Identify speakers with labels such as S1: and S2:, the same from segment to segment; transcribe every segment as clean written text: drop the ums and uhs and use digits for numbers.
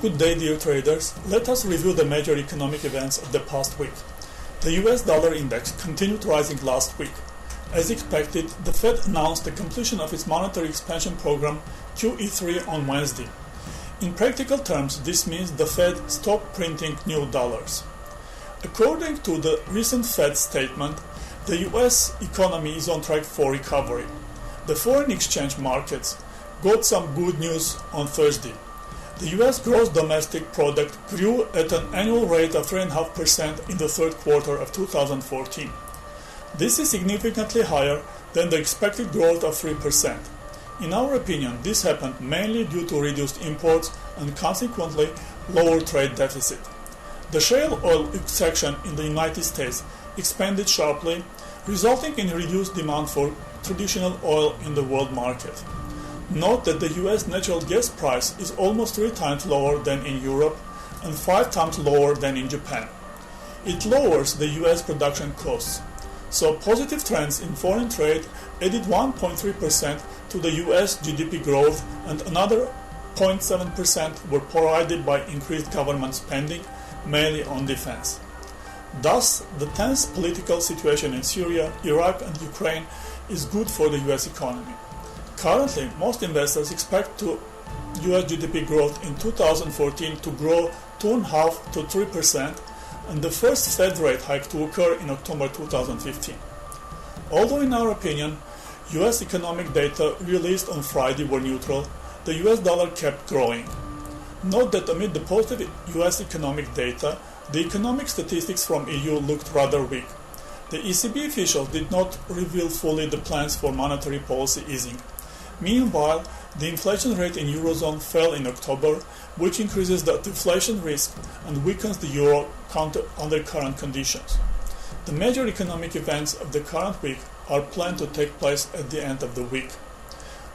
S1: Good day, dear traders. Let us review the major economic events of the past week. The US dollar index continued rising last week. As expected, the Fed announced the completion of its monetary expansion program QE3 on Wednesday. In practical terms, this means the Fed stopped printing new dollars. According to the recent Fed statement, the US economy is on track for recovery. The foreign exchange markets got some good news on Thursday. The US gross domestic product grew at an annual rate of 3.5% in the third quarter of 2014. This is significantly higher than the expected growth of 3%. In our opinion, this happened mainly due to reduced imports and consequently lower trade deficit. The shale oil extraction in the United States expanded sharply, resulting in reduced demand for traditional oil in the world market. Note that the US natural gas price is almost 3 times lower than in Europe and 5 times lower than in Japan. It lowers the US production costs. So positive trends in foreign trade added 1.3% to the US GDP growth, and another 0.7% were provided by increased government spending, mainly on defense. Thus, the tense political situation in Syria, Iraq and Ukraine is good for the US economy. Currently, most investors expect US GDP growth in 2014 to grow 2.5% to 3%, and the first Fed rate hike to occur in October 2015. Although in our opinion, US economic data released on Friday were neutral, the US dollar kept growing. Note that amid the positive US economic data, the economic statistics from EU looked rather weak. The ECB officials did not reveal fully the plans for monetary policy easing. Meanwhile, the inflation rate in Eurozone fell in October, which increases the deflation risk and weakens the euro under current conditions. The major economic events of the current week are planned to take place at the end of the week.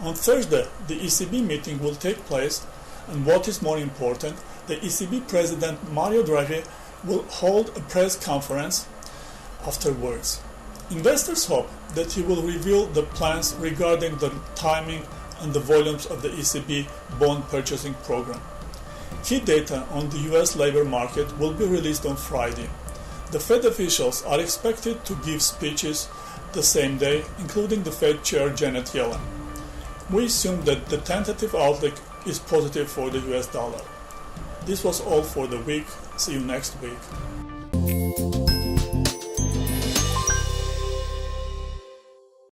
S1: On Thursday, the ECB meeting will take place, and what is more important, the ECB President Mario Draghi will hold a press conference afterwards. Investors hope that he will reveal the plans regarding the timing and the volumes of the ECB bond purchasing program. Key data on the US labor market will be released on Friday. The Fed officials are expected to give speeches the same day, including the Fed Chair Janet Yellen. We assume that the tentative outlook is positive for the US dollar. This was all for the week. See you next week.